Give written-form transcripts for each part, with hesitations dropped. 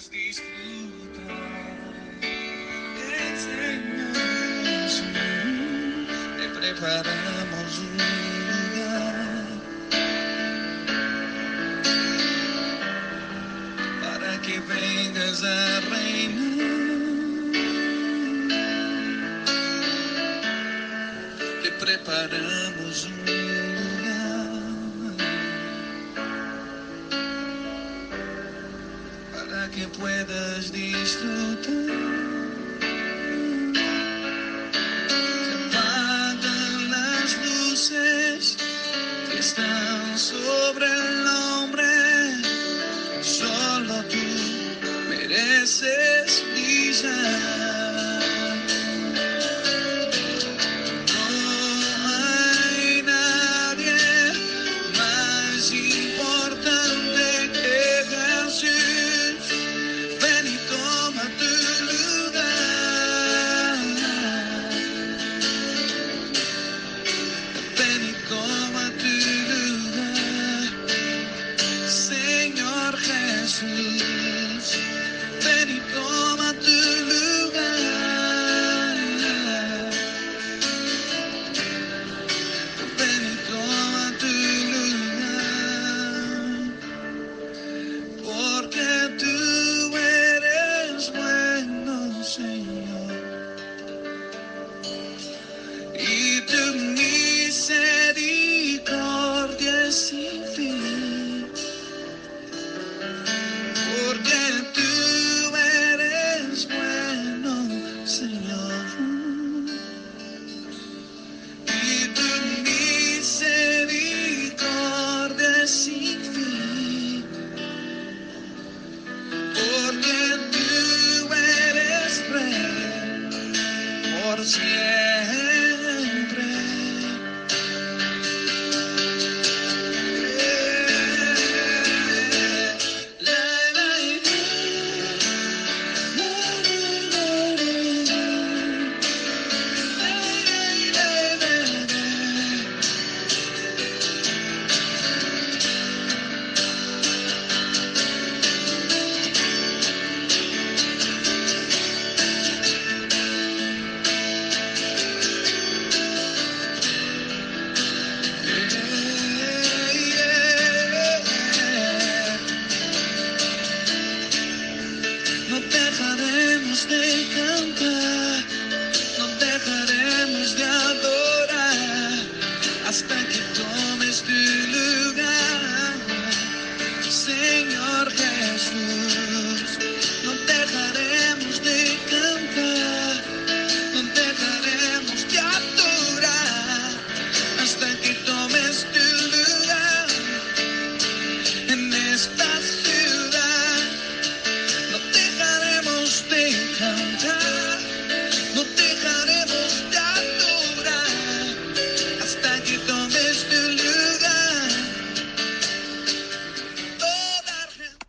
disfrutar del Señor Jesús. Te preparamos un lugar para que vengas a reinar. Te preparamos un lugar para que puedas disfrutar. Se apagan las luces que están sobre el hombre. Solo tú mereces brillar. Ven y toma tu lugar. Ven y toma tu lugar. Porque tú eres bueno, Señor. Y tu misericordia es sin fin. Porque tú eres bueno, Señor, y tu misericordia es sin fin. Porque tú eres rey por siempre. No dejaremos de cantar, no dejaremos de adorar, hasta que tomes tu lugar, Señor Jesús. No dejaremos de cantar, no dejaremos de adorar, hasta que tomes tu lugar en esta ciudad. No dejaremos de cantar, no dejaremos de adorar, hasta que tomes tu lugar. Toda gente.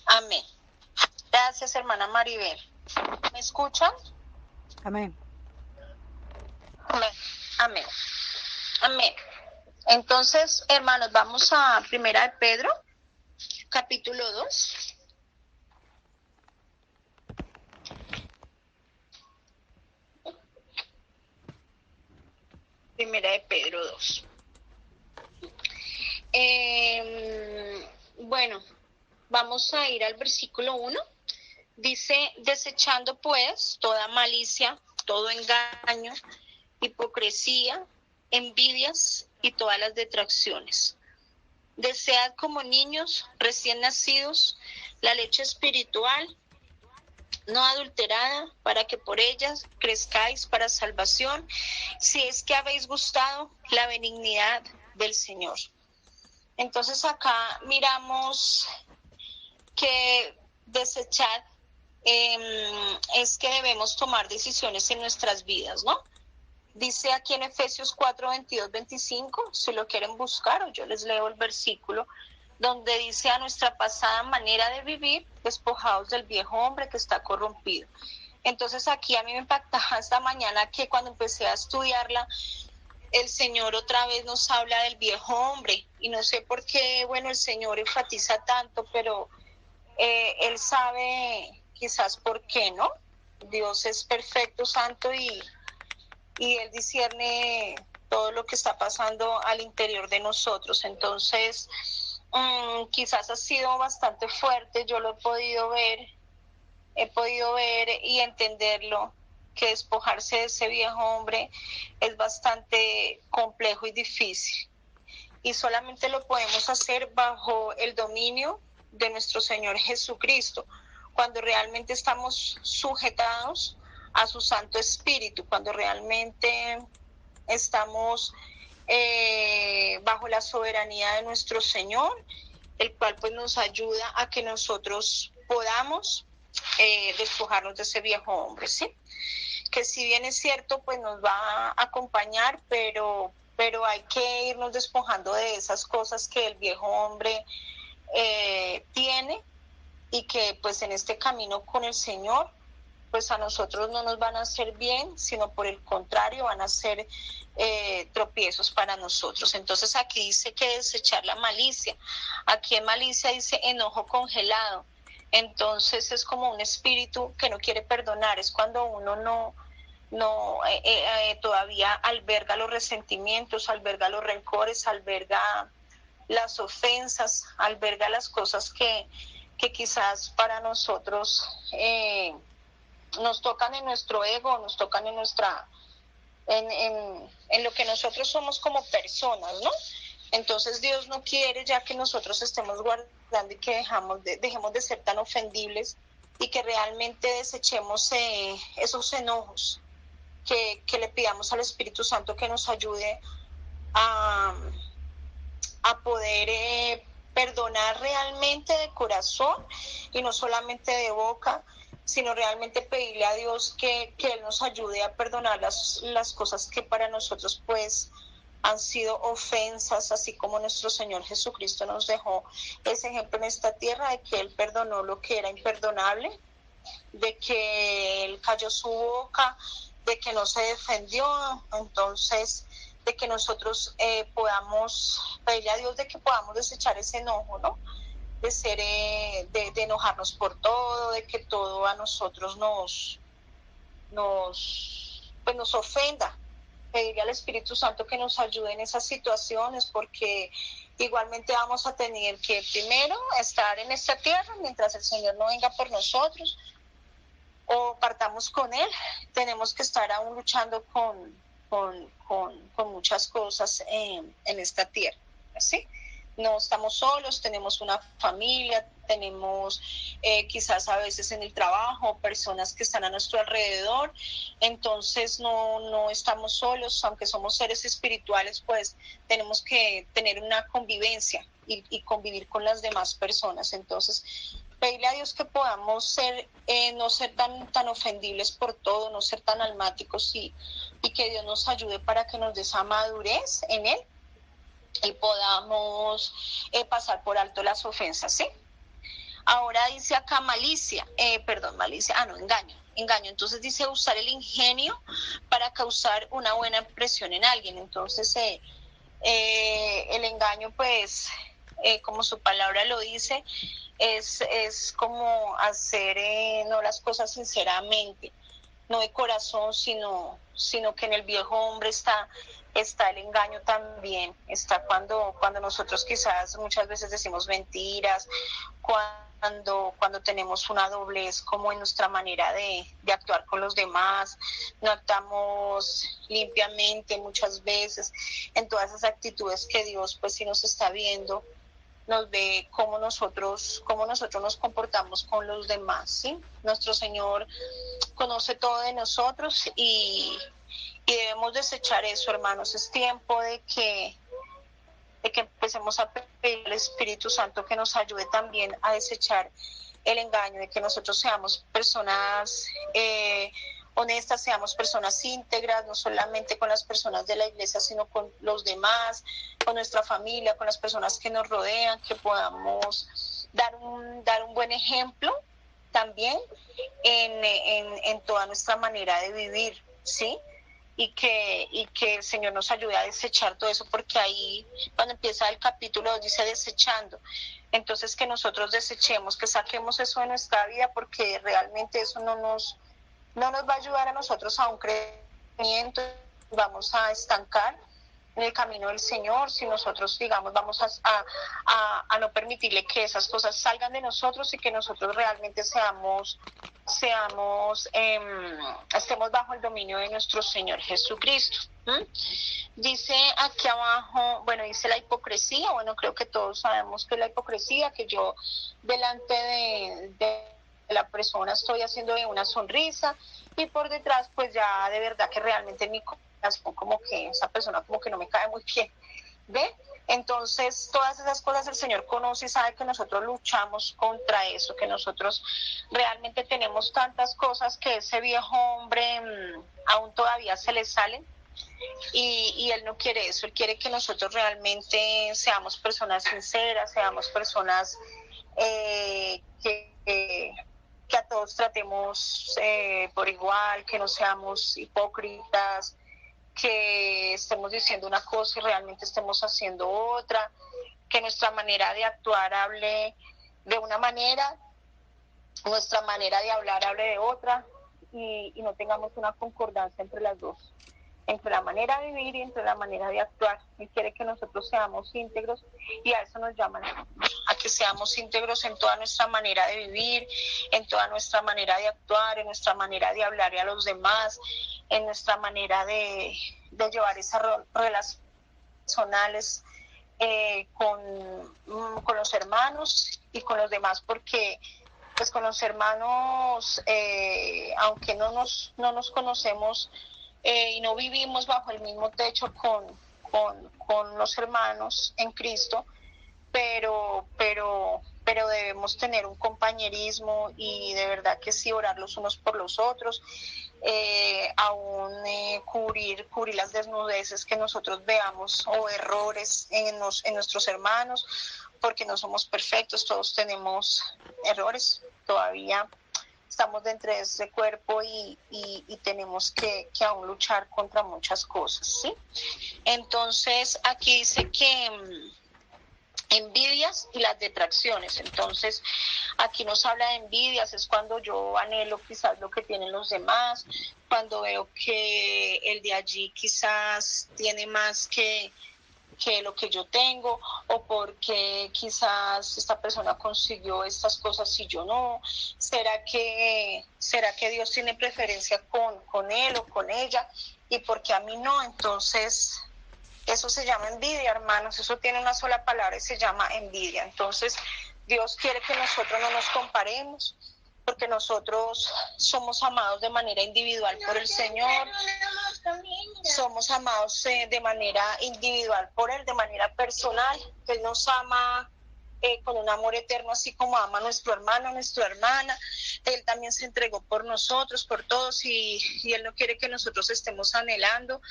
Amén. Gracias, hermana Maribel. ¿Me escuchan? Amén. Amén. Amén. Amén. Entonces, hermanos, vamos a Primera de Pedro, capítulo 2. Primera de Pedro 2. Bueno, vamos a ir al versículo 1. Dice, desechando pues toda malicia, todo engaño, hipocresía, envidias y todas las detracciones. Desead como niños recién nacidos la leche espiritual, no adulterada, para que por ellas crezcáis para salvación, si es que habéis gustado la benignidad del Señor. Entonces acá miramos que desechar es que debemos tomar decisiones en nuestras vidas, ¿no? Dice aquí en Efesios 4, 22, 25, si lo quieren buscar, o yo les leo el versículo, donde dice: a nuestra pasada manera de vivir, despojados del viejo hombre que está corrompido. Entonces aquí a mí me impactaba esta mañana que cuando empecé a estudiarla, el Señor otra vez nos habla del viejo hombre, y no sé por qué, bueno, el Señor enfatiza tanto, pero Él sabe quizás por qué, ¿no? Dios es perfecto, santo, y Él discierne todo lo que está pasando al interior de nosotros. Entonces, quizás ha sido bastante fuerte, yo lo he podido ver y entenderlo, que despojarse de ese viejo hombre es bastante complejo y difícil. Y solamente lo podemos hacer bajo el dominio de nuestro Señor Jesucristo, cuando realmente estamos sujetados a su Santo Espíritu, cuando realmente estamos bajo la soberanía de nuestro Señor, el cual pues nos ayuda a que nosotros podamos despojarnos de ese viejo hombre, ¿sí? Que si bien es cierto, pues nos va a acompañar, pero hay que irnos despojando de esas cosas que el viejo hombre tiene, y que pues en este camino con el Señor, pues a nosotros no nos van a hacer bien, sino por el contrario van a ser tropiezos para nosotros. Entonces aquí dice que desechar la malicia. Aquí en malicia dice enojo congelado. Entonces es como un espíritu que no quiere perdonar, es cuando uno no todavía alberga los resentimientos, alberga los rencores, alberga las ofensas, alberga las cosas que quizás para nosotros nos tocan en nuestro ego, nos tocan en nuestra en lo que nosotros somos como personas, ¿no? Entonces Dios no quiere ya que nosotros estemos guardando y que dejemos de ser tan ofendibles, y que realmente desechemos esos enojos, que le pidamos al Espíritu Santo que nos ayude a poder perdonar realmente de corazón, y no solamente de boca, sino realmente pedirle a Dios que Él nos ayude a perdonar las cosas que para nosotros pues han sido ofensas, así como nuestro Señor Jesucristo nos dejó ese ejemplo en esta tierra de que Él perdonó lo que era imperdonable, de que Él cayó su boca, de que no se defendió. Entonces, de que nosotros podamos pedirle a Dios de que podamos desechar ese enojo, ¿no? De ser, de enojarnos por todo, de que todo a nosotros pues nos ofenda. Pedirle al Espíritu Santo que nos ayude en esas situaciones, porque igualmente vamos a tener que primero estar en esta tierra mientras el Señor no venga por nosotros o partamos con Él. Tenemos que estar aún luchando con muchas cosas en esta tierra, ¿sí? No estamos solos, tenemos una familia, tenemos quizás a veces en el trabajo personas que están a nuestro alrededor. Entonces no estamos solos, aunque somos seres espirituales, pues tenemos que tener una convivencia y convivir con las demás personas. Entonces, pedirle a Dios que podamos ser, no ser tan ofendibles por todo, no ser tan almáticos, y que Dios nos ayude para que nos dé esa madurez en Él y podamos pasar por alto las ofensas, ¿sí? Ahora dice acá malicia, engaño. Entonces dice usar el ingenio para causar una buena impresión en alguien. Entonces el engaño, pues, como su palabra lo dice, es como hacer no las cosas sinceramente, no de corazón, sino que en el viejo hombre está el engaño también. Está cuando nosotros quizás muchas veces decimos mentiras, cuando tenemos una doblez como en nuestra manera de actuar con los demás, no actuamos limpiamente muchas veces, en todas esas actitudes que Dios pues sí nos está viendo, nos ve cómo nosotros nos comportamos con los demás, ¿sí? Nuestro Señor conoce todo de nosotros, y debemos desechar eso, hermanos. Es tiempo de que empecemos a pedir al Espíritu Santo que nos ayude también a desechar el engaño, de que nosotros seamos personas honestas, seamos personas íntegras, no solamente con las personas de la iglesia, sino con los demás, con nuestra familia, con las personas que nos rodean, que podamos dar un buen ejemplo también en toda nuestra manera de vivir, ¿sí? Y que el Señor nos ayude a desechar todo eso, porque ahí cuando empieza el capítulo dice desechando. Entonces que nosotros desechemos, que saquemos eso de nuestra vida, porque realmente eso no nos va a ayudar a nosotros a un crecimiento, vamos a estancar en el camino del Señor, si nosotros, digamos, vamos a no permitirle que esas cosas salgan de nosotros y que nosotros realmente estemos bajo el dominio de nuestro Señor Jesucristo. Dice aquí abajo, bueno, dice la hipocresía. Bueno, creo que todos sabemos que la hipocresía, que yo delante de la persona estoy haciendo una sonrisa y por detrás pues ya de verdad que realmente en mi corazón como que esa persona como que no me cae muy bien, ¿ve? Entonces todas esas cosas el Señor conoce y sabe que nosotros luchamos contra eso, que nosotros realmente tenemos tantas cosas que ese viejo hombre aún todavía se le salen. Y Él no quiere eso, Él quiere que nosotros realmente seamos personas sinceras, seamos personas que a todos tratemos por igual, que no seamos hipócritas, que estemos diciendo una cosa y realmente estemos haciendo otra, que nuestra manera de actuar hable de una manera, nuestra manera de hablar hable de otra, y no tengamos una concordancia entre las dos, entre la manera de vivir y entre la manera de actuar. Él quiere que nosotros seamos íntegros y a eso nos llaman, a que seamos íntegros en toda nuestra manera de vivir, en toda nuestra manera de actuar, en nuestra manera de hablar a los demás, en nuestra manera de llevar esas relaciones personales con los hermanos y con los demás, porque pues con los hermanos, aunque no nos conocemos, y no vivimos bajo el mismo techo con los hermanos en Cristo, pero debemos tener un compañerismo y de verdad que sí, orar los unos por los otros, aún cubrir las desnudeces que nosotros veamos o errores en nuestros hermanos, porque no somos perfectos, todos tenemos errores, todavía estamos dentro de ese cuerpo y tenemos que aún luchar contra muchas cosas, ¿sí? Entonces, aquí dice que envidias y las detracciones. Entonces, aquí nos habla de envidias, es cuando yo anhelo quizás lo que tienen los demás, cuando veo que el de allí quizás tiene más que lo que yo tengo, o porque quizás esta persona consiguió estas cosas y yo no. ¿Será que Dios tiene preferencia con él o con ella y porque a mí no? Entonces eso se llama envidia, hermanos, eso tiene una sola palabra y se llama envidia. Entonces Dios quiere que nosotros no nos comparemos, porque nosotros somos amados de manera individual por el Señor, somos amados de manera individual por Él, de manera personal. Él nos ama con un amor eterno, así como ama a nuestro hermano, a nuestra hermana. Él también se entregó por nosotros, por todos, y Él no quiere que nosotros estemos anhelando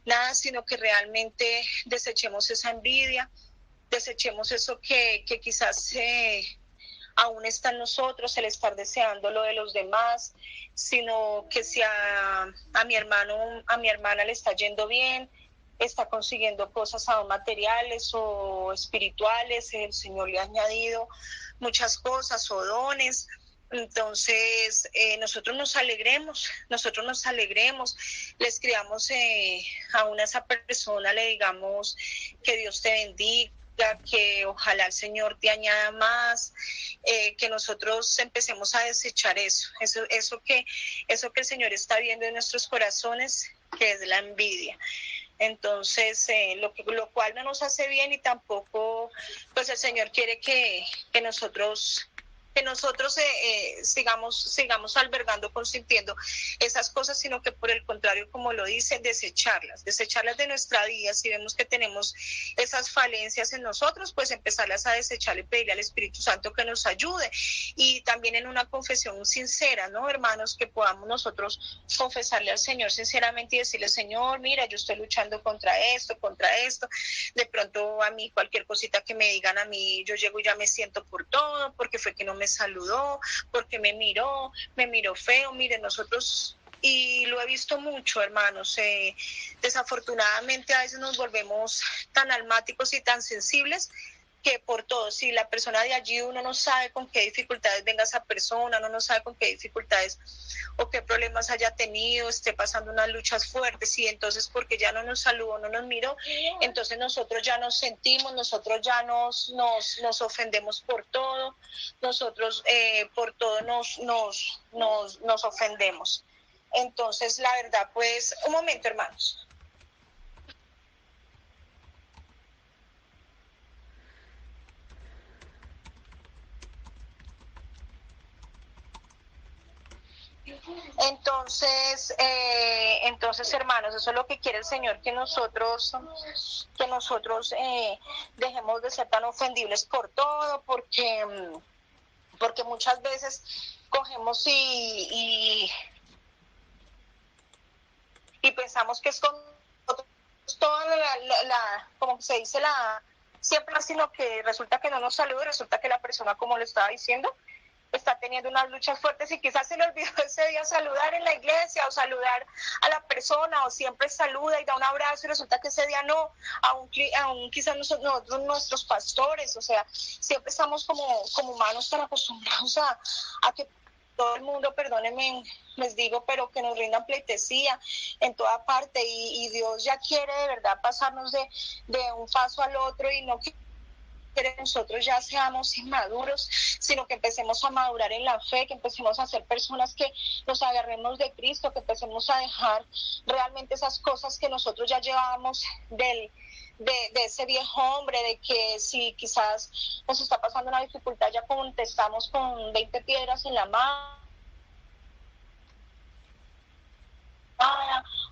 nada, sino que realmente desechemos esa envidia, desechemos eso que quizás aún está en nosotros, el estar deseando lo de los demás, sino que si a mi hermano, a mi hermana le está yendo bien, está consiguiendo cosas aún materiales o espirituales, el Señor le ha añadido muchas cosas o dones. Entonces nosotros nos alegremos, le escribamos a esa persona, le digamos que Dios te bendiga, que ojalá el Señor te añada más, que nosotros empecemos a desechar eso que el Señor está viendo en nuestros corazones, que es la envidia. Entonces, lo cual no nos hace bien, y tampoco pues el Señor quiere que nosotros sigamos albergando, consintiendo esas cosas, sino que por el contrario, como lo dice, desecharlas de nuestra vida. Si vemos que tenemos esas falencias en nosotros, pues empezarlas a desechar y pedirle al Espíritu Santo que nos ayude. Y también en una confesión sincera, ¿no, hermanos? Que podamos nosotros confesarle al Señor sinceramente y decirle: Señor, mira, yo estoy luchando contra esto, de pronto a mí cualquier cosita que me digan a mí, yo llego y ya me siento por todo, porque fue que no me me saludó, por qué me miró feo. Mire, nosotros, y lo he visto mucho, hermanos, desafortunadamente a veces nos volvemos tan almáticos y tan sensibles que por todo, si la persona de allí uno no sabe con qué dificultades venga esa persona, uno no sabe con qué dificultades o qué problemas haya tenido, esté pasando unas luchas fuertes, y entonces porque ya no nos saludó, no nos miró, entonces nosotros ya nos sentimos, nosotros ya nos ofendemos por todo, nosotros por todo nos ofendemos. Entonces, la verdad, pues, un momento, hermanos. Entonces, hermanos, eso es lo que quiere el Señor, que nosotros dejemos de ser tan ofendibles por todo, porque muchas veces cogemos y pensamos que es con toda como se dice, siempre, sino que resulta que no nos saluda, resulta que la persona, como le estaba diciendo, está teniendo unas luchas fuertes y quizás se le olvidó ese día saludar en la iglesia o saludar a la persona, o siempre saluda y da un abrazo y resulta que ese día no, aún quizás nosotros, nuestros pastores, o sea, siempre estamos como humanos tan acostumbrados a que todo el mundo, perdónenme, les digo, pero que nos rindan pleitesía en toda parte, y Dios ya quiere de verdad pasarnos de un paso al otro, y no quiere que nosotros ya seamos inmaduros, sino que empecemos a madurar en la fe, que empecemos a ser personas que nos agarremos de Cristo, que empecemos a dejar realmente esas cosas que nosotros ya llevábamos de ese viejo hombre, de que si quizás nos está pasando una dificultad, ya contestamos con 20 piedras en la mano,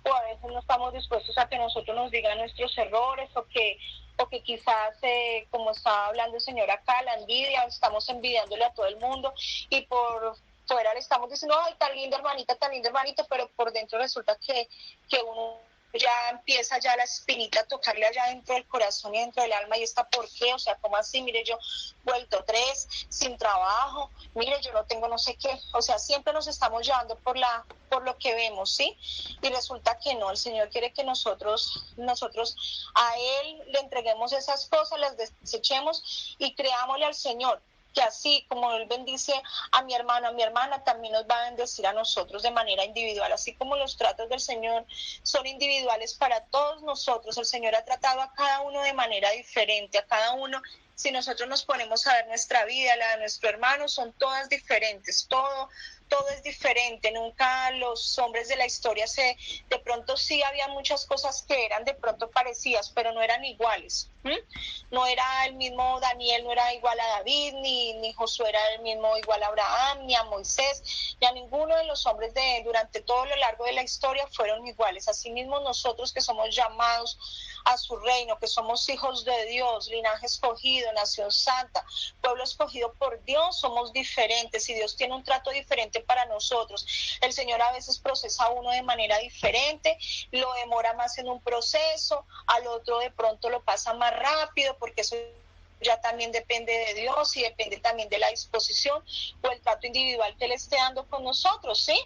o a veces no estamos dispuestos a que nosotros nos digan nuestros errores, o que quizás, como estaba hablando el Señor acá, la envidia, estamos envidiándole a todo el mundo, y por fuera le estamos diciendo, ay, tan linda hermanita, pero por dentro resulta que uno ya empieza ya la espinita a tocarle allá dentro del corazón y dentro del alma, y está, ¿por qué? O sea, ¿cómo así? Mire, yo vuelto 3, sin trabajo, mire, yo no tengo no sé qué, o sea, siempre nos estamos llevando por lo que vemos, ¿sí? Y resulta que no, el Señor quiere que nosotros a Él le entreguemos esas cosas, las desechemos y creámosle al Señor, que así como Él bendice a mi hermano, a mi hermana, también nos va a bendecir a nosotros de manera individual. Así como los tratos del Señor son individuales para todos nosotros, el Señor ha tratado a cada uno de manera diferente, a cada uno. Si nosotros nos ponemos a ver nuestra vida, la de nuestro hermano, son todas diferentes, todo es diferente. Nunca los hombres de la historia de pronto sí había muchas cosas que eran de pronto parecidas, pero no eran iguales. No era el mismo Daniel, no era igual a David, ni Josué era el mismo igual a Abraham, ni a Moisés, ni a ninguno de los hombres durante todo lo largo de la historia fueron iguales. Asimismo nosotros, que somos llamados a su reino, que somos hijos de Dios, linaje escogido, nación santa, pueblo escogido por Dios, somos diferentes, y Dios tiene un trato diferente para nosotros. El Señor a veces procesa a uno de manera diferente, lo demora más en un proceso, al otro de pronto lo pasa más rápido, porque eso ya también depende de Dios y depende también de la disposición o el trato individual que Él esté dando con nosotros, ¿sí?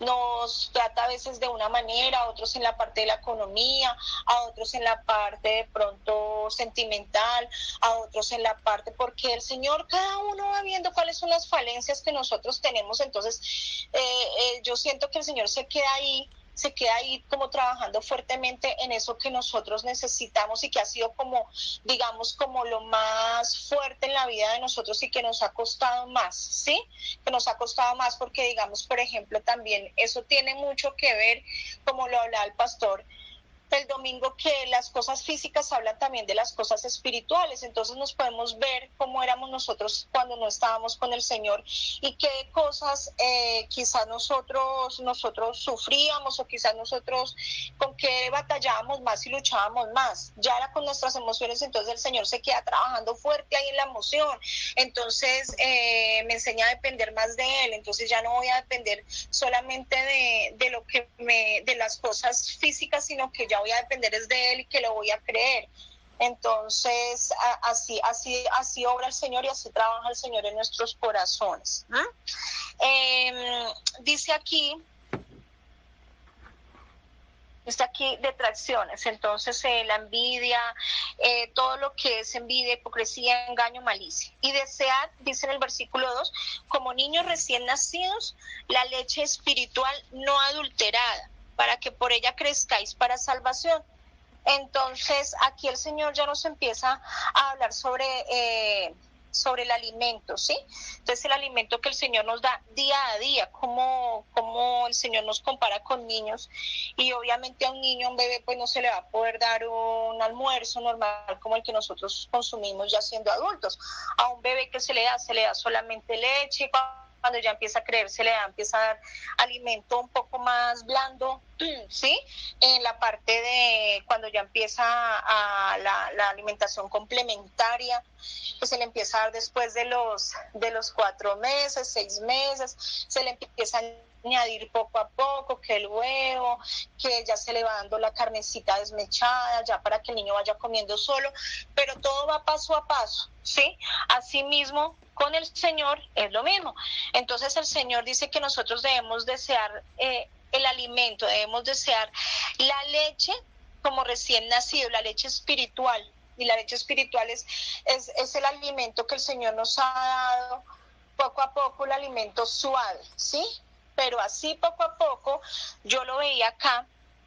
Nos trata a veces de una manera, a otros en la parte de la economía, a otros en la parte de pronto sentimental, a otros en la parte, porque el Señor, cada uno va viendo cuáles son las falencias que nosotros tenemos. Entonces yo siento que el Señor se queda ahí como trabajando fuertemente en eso que nosotros necesitamos, y que ha sido como, digamos, como lo más fuerte en la vida de nosotros, y que nos ha costado más, ¿sí? Que nos ha costado más, porque digamos, por ejemplo, también eso tiene mucho que ver, como lo hablaba el pastor el domingo, que las cosas físicas hablan también de las cosas espirituales. Entonces nos podemos ver cómo éramos nosotros cuando no estábamos con el Señor, y qué cosas quizás nosotros sufríamos, o quizás nosotros con qué batallábamos más y luchábamos más. Ya era con nuestras emociones, entonces el Señor se queda trabajando fuerte ahí en la emoción. Entonces me enseña a depender más de Él. Entonces ya no voy a depender solamente de las cosas físicas, sino que ya voy a depender es de Él, y que lo voy a creer. Entonces, así obra el Señor y así trabaja el Señor en nuestros corazones. Dice aquí, está aquí detracciones, entonces la envidia, todo lo que es envidia, hipocresía, engaño, malicia. Y desead, dice en el versículo 2, como niños recién nacidos, la leche espiritual no adulterada, para que por ella crezcáis para salvación. Entonces aquí el Señor ya nos empieza a hablar sobre el alimento, ¿sí? Entonces el alimento que el Señor nos da día a día, como el Señor nos compara con niños, y obviamente a un niño, a un bebé, pues no se le va a poder dar un almuerzo normal como el que nosotros consumimos ya siendo adultos. A un bebé que se le da solamente leche, cuando ya empieza a creer, empieza a dar alimento un poco más blando, ¿sí? En la parte de cuando ya empieza la alimentación complementaria, pues se le empieza a dar después de los 4 meses, 6 meses, se le empieza a añadir poco a poco, que el huevo, que ya se le va dando la carnecita desmechada, ya para que el niño vaya comiendo solo, pero todo va paso a paso, ¿sí? Asimismo, con el Señor es lo mismo. Entonces el Señor dice que nosotros debemos desear el alimento, debemos desear la leche como recién nacido, la leche espiritual. Y la leche espiritual es el alimento que el Señor nos ha dado poco a poco, el alimento suave, ¿sí? Pero así poco a poco, yo lo veía acá,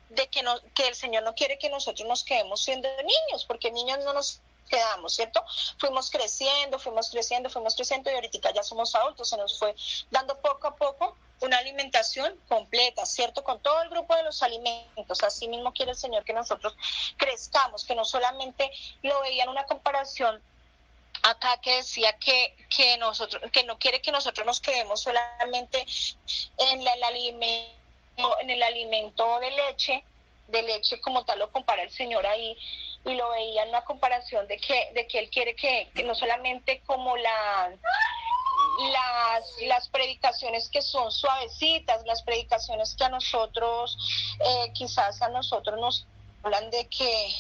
de que el Señor no quiere que nosotros nos quedemos siendo niños, porque niños no nos quedamos, ¿cierto? Fuimos creciendo y ahorita ya somos adultos, se nos fue dando poco a poco una alimentación completa, ¿cierto? Con todo el grupo de los alimentos. Así mismo quiere el Señor que nosotros crezcamos, que no solamente lo veía en una comparación acá que decía que no quiere que nosotros nos quedemos solamente en el alimento de leche como tal lo compara el Señor ahí, y lo veía en una comparación de que Él quiere que no solamente como las predicaciones que son suavecitas, las predicaciones que a nosotros, quizás a nosotros nos hablan de que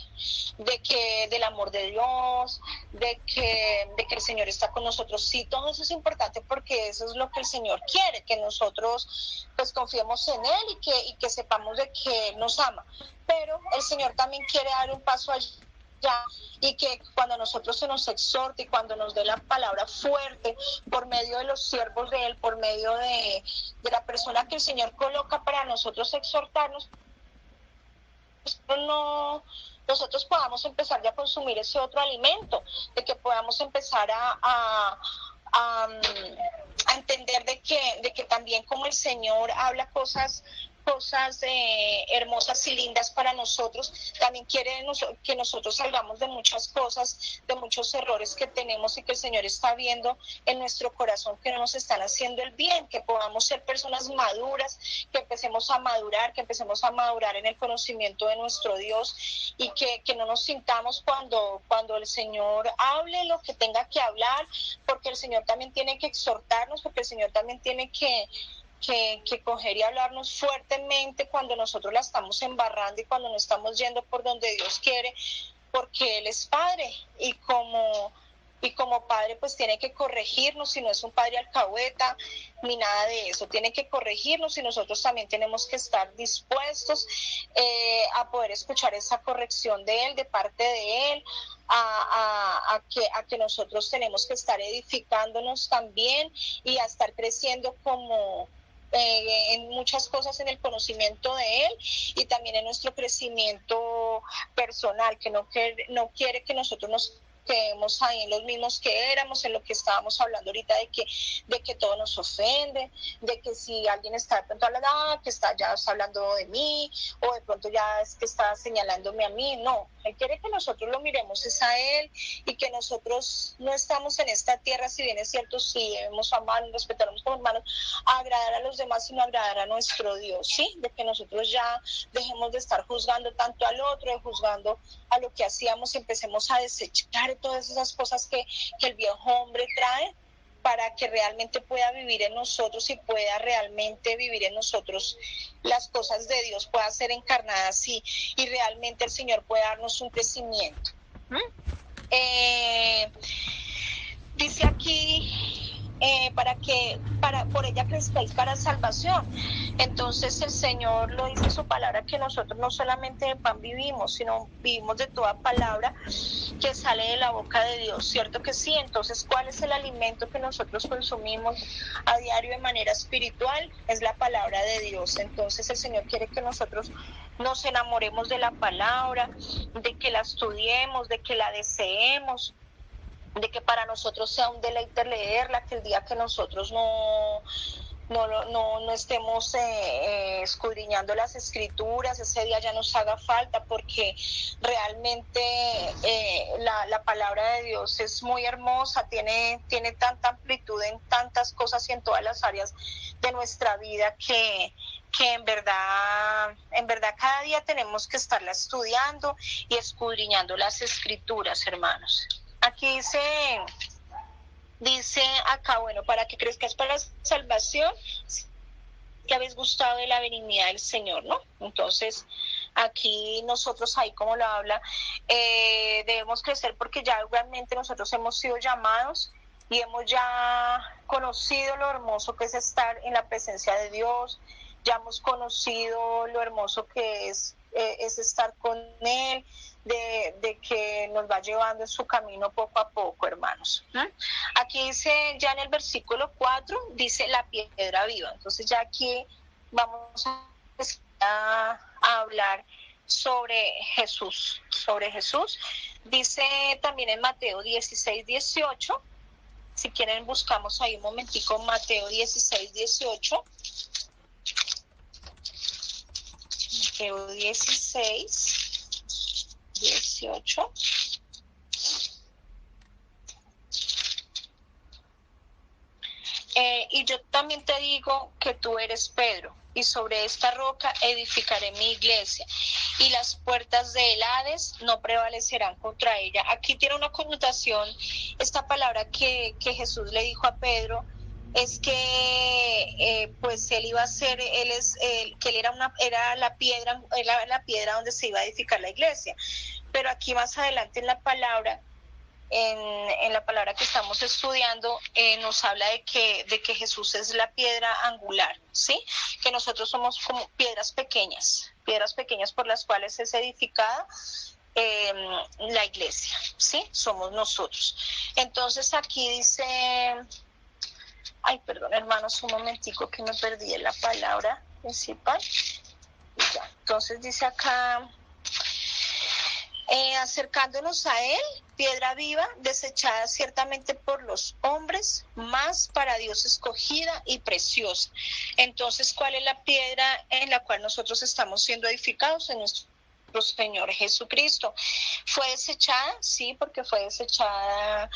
del amor de Dios, de que el Señor está con nosotros. Sí, todo eso es importante porque eso es lo que el Señor quiere, que nosotros pues confiemos en Él y que sepamos de que Él nos ama. Pero el Señor también quiere dar un paso allá, y que cuando nosotros se nos exhorte y cuando nos dé la palabra fuerte por medio de los siervos de Él, por medio de la persona que el Señor coloca para nosotros exhortarnos, nosotros podamos empezar ya a consumir ese otro alimento, de que podamos empezar a entender de que también como el Señor habla cosas hermosas y lindas para nosotros, también quiere que nosotros salgamos de muchas cosas, de muchos errores que tenemos y que el Señor está viendo en nuestro corazón que no nos están haciendo el bien, que podamos ser personas maduras, que empecemos a madurar en el conocimiento de nuestro Dios, y que no nos sintamos cuando el Señor hable lo que tenga que hablar, porque el Señor también tiene que exhortarnos, porque el Señor también tiene que coger y hablarnos fuertemente cuando nosotros la estamos embarrando y cuando no estamos yendo por donde Dios quiere, porque Él es Padre y como Padre pues tiene que corregirnos, y no es un Padre alcahueta ni nada de eso, tiene que corregirnos, y nosotros también tenemos que estar dispuestos a poder escuchar esa corrección de Él, de parte de Él, a que nosotros tenemos que estar edificándonos también y a estar creciendo en muchas cosas en el conocimiento de Él, y también en nuestro crecimiento personal, que no quiere que nosotros nos quedemos ahí en los mismos que éramos, en lo que estábamos hablando ahorita de que todo nos ofende, de que si alguien está de pronto hablando, que está hablando de mí, o de pronto ya es que está señalándome a mí. No, Él quiere que nosotros lo miremos es a Él, y que nosotros no estamos en esta tierra, si bien es cierto, sí debemos amar y respetarnos como hermanos, agradar a los demás, sino agradar a nuestro Dios, ¿sí? De que nosotros ya dejemos de estar juzgando tanto al otro, juzgando a lo que hacíamos, y empecemos a desechar todas esas cosas que el viejo hombre trae, para que realmente pueda vivir en nosotros y pueda realmente vivir en nosotros las cosas de Dios, pueda ser encarnadas y realmente el Señor pueda darnos un crecimiento. ¿Mm? Dice aquí, por ella crezcáis para salvación. Entonces el Señor lo dice en su palabra, que nosotros no solamente de pan vivimos, sino vivimos de toda palabra que sale de la boca de Dios, ¿cierto que sí? Entonces, ¿cuál es el alimento que nosotros consumimos a diario de manera espiritual? Es la palabra de Dios. Entonces el Señor quiere que nosotros nos enamoremos de la palabra, de que la estudiemos, de que la deseemos, de que para nosotros sea un deleite leerla, que el día que nosotros no estemos escudriñando las escrituras, ese día ya nos haga falta, porque realmente la palabra de Dios es muy hermosa, tiene tanta amplitud en tantas cosas y en todas las áreas de nuestra vida que en verdad cada día tenemos que estarla estudiando y escudriñando las escrituras, hermanos. Aquí dice acá, bueno, para que crezcas para la salvación, que habéis gustado de la benignidad del Señor, ¿no? Entonces, aquí nosotros, ahí como lo habla, debemos crecer porque ya realmente nosotros hemos sido llamados y hemos ya conocido lo hermoso que es estar en la presencia de Dios, ya hemos conocido lo hermoso que es estar con Él, de que nos va llevando en su camino poco a poco, hermanos. Aquí dice, ya en el versículo 4, dice la piedra viva. Entonces ya aquí vamos a hablar sobre Jesús. Dice también en Mateo 16:18. Si quieren buscamos ahí un momentico Mateo 16:18. Mateo 16:18. Y yo también te digo que tú eres Pedro, y sobre esta roca edificaré mi iglesia, y las puertas del Hades no prevalecerán contra ella. Aquí tiene una connotación esta palabra que Jesús le dijo a Pedro, es que pues él iba a ser, que él era la piedra donde se iba a edificar la iglesia. Pero aquí más adelante en la palabra, en la palabra que estamos estudiando, nos habla de que Jesús es la piedra angular, ¿sí? Que nosotros somos como piedras pequeñas por las cuales es edificada la iglesia, ¿sí? Somos nosotros. Entonces aquí dice, ay, perdón, hermanos, un momentico que me perdí en la palabra principal. Ya. Entonces dice acá, acercándonos a Él, piedra viva, desechada ciertamente por los hombres, mas para Dios escogida y preciosa. Entonces, ¿cuál es la piedra en la cual nosotros estamos siendo edificados? En nuestro Señor Jesucristo. ¿Fue desechada? Sí, porque fue desechada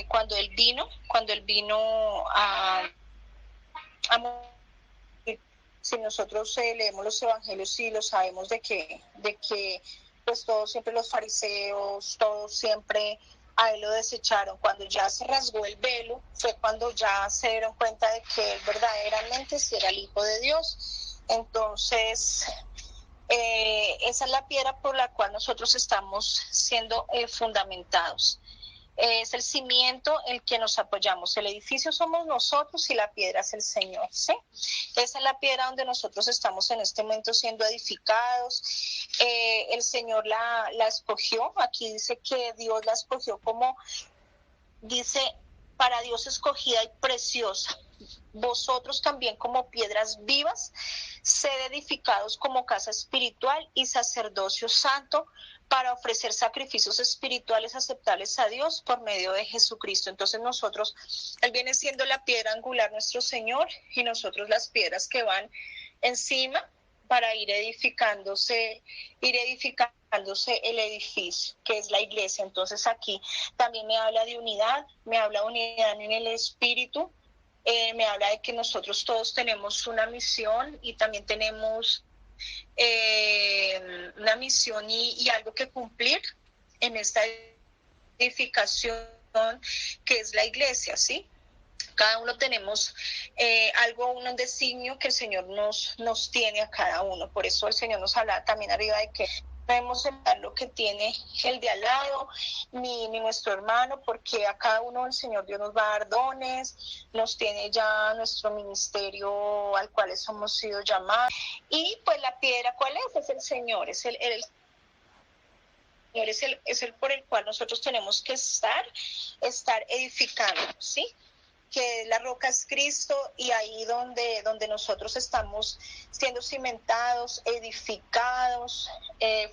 cuando Él vino a morir. Si nosotros leemos los evangelios y lo sabemos de que pues todos siempre los fariseos, todos siempre a Él lo desecharon. Cuando ya se rasgó el velo, fue cuando ya se dieron cuenta de que Él verdaderamente sí era el Hijo de Dios. Entonces, esa es la piedra por la cual nosotros estamos siendo fundamentados. Es el cimiento el que nos apoyamos. El edificio somos nosotros y la piedra es el Señor, ¿sí? Esa es la piedra donde nosotros estamos en este momento siendo edificados. El Señor la escogió. Aquí dice que Dios la escogió como, dice, para Dios escogida y preciosa. Vosotros también como piedras vivas, sed edificados como casa espiritual y sacerdocio santo, para ofrecer sacrificios espirituales aceptables a Dios por medio de Jesucristo. Entonces nosotros, Él viene siendo la piedra angular, nuestro Señor, y nosotros las piedras que van encima para ir edificándose el edificio, que es la iglesia. Entonces aquí también me habla de unidad, me habla de unidad en el espíritu, me habla de que nosotros todos tenemos una misión y también tenemos una misión y algo que cumplir en esta edificación que es la iglesia, ¿sí? Cada uno tenemos un designio que el Señor nos tiene a cada uno. Por eso el Señor nos habla también arriba de que vemos en lo que tiene el de al lado, ni nuestro hermano, porque a cada uno el Señor Dios nos va a dar dones, nos tiene ya nuestro ministerio al cual hemos sido llamados. Y pues la piedra, ¿cuál es? Es el Señor, es el es el por el cual nosotros tenemos que estar edificando, ¿sí? Que la roca es Cristo, y ahí donde nosotros estamos siendo cimentados, edificados,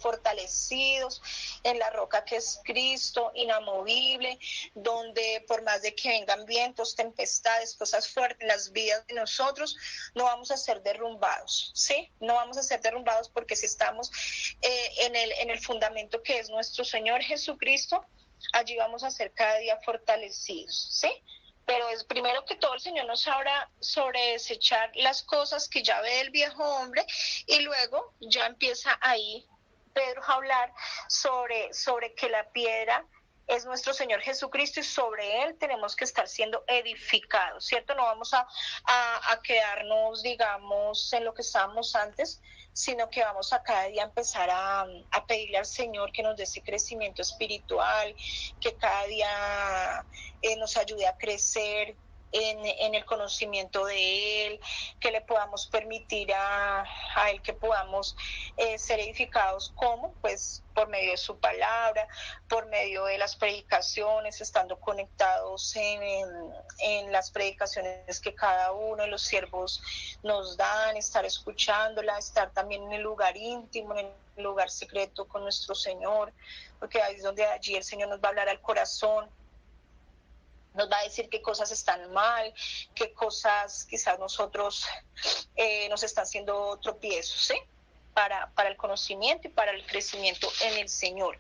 fortalecidos en la roca que es Cristo, inamovible, donde por más de que vengan vientos, tempestades, cosas fuertes en las vidas de nosotros, no vamos a ser derrumbados, ¿sí? No vamos a ser derrumbados, porque si estamos en el fundamento que es nuestro Señor Jesucristo, allí vamos a ser cada día fortalecidos, ¿sí? Pero es primero que todo el Señor nos habla sobre desechar las cosas que ya ve el viejo hombre, y luego ya empieza ahí Pedro a hablar sobre que la piedra es nuestro Señor Jesucristo, y sobre él tenemos que estar siendo edificados, ¿cierto? No vamos a quedarnos, digamos, en lo que estábamos antes, sino que vamos a cada día empezar a pedirle al Señor que nos dé ese crecimiento espiritual, que cada día nos ayude a crecer en el conocimiento de Él, que le podamos permitir a Él que podamos ser edificados, como pues por medio de su palabra, por medio de las predicaciones, estando conectados en las predicaciones que cada uno de los siervos nos dan, estar escuchándola, estar también en el lugar íntimo, en el lugar secreto con nuestro Señor, porque ahí es donde allí el Señor nos va a hablar al corazón, nos va a decir qué cosas están mal, qué cosas quizás nosotros nos están haciendo tropiezos, ¿sí? Para el conocimiento y para el crecimiento en el Señor.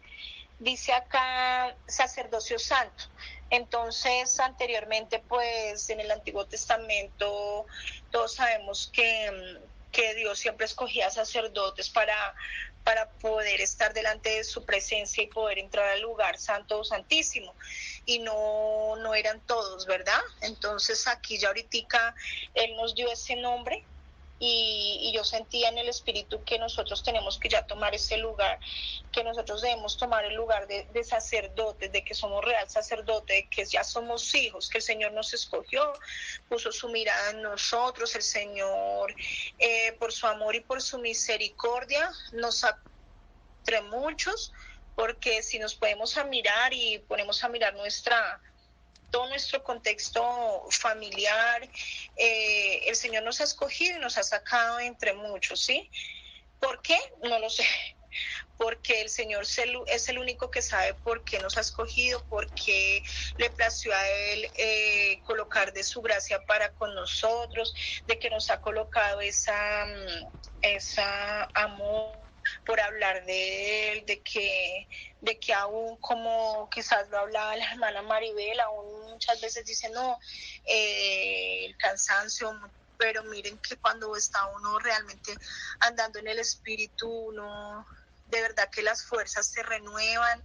Dice acá sacerdocio santo. Entonces, anteriormente, pues en el Antiguo Testamento, todos sabemos que Dios siempre escogía sacerdotes para poder estar delante de su presencia y poder entrar al lugar santo o santísimo, y no eran todos, ¿verdad? Entonces aquí ya ahorita Él nos dio ese nombre, y yo sentía en el espíritu que nosotros tenemos que ya tomar ese lugar, que nosotros debemos tomar el lugar de sacerdotes, de que somos real sacerdote, de que ya somos hijos, que el Señor nos escogió, puso su mirada en nosotros, el Señor por su amor y por su misericordia nos sacó entre muchos, porque si nos podemos a mirar y ponemos a mirar todo nuestro contexto familiar, el Señor nos ha escogido y nos ha sacado entre muchos, ¿sí? ¿Por qué? No lo sé. Porque el Señor es el único que sabe por qué nos ha escogido, por qué le plació a Él colocar de su gracia para con nosotros, de que nos ha colocado esa amor por hablar de Él, de que aún, como quizás lo hablaba la hermana Maribel, aún muchas veces dice no, el cansancio, pero miren que cuando está uno realmente andando en el espíritu, uno de verdad que las fuerzas se renuevan,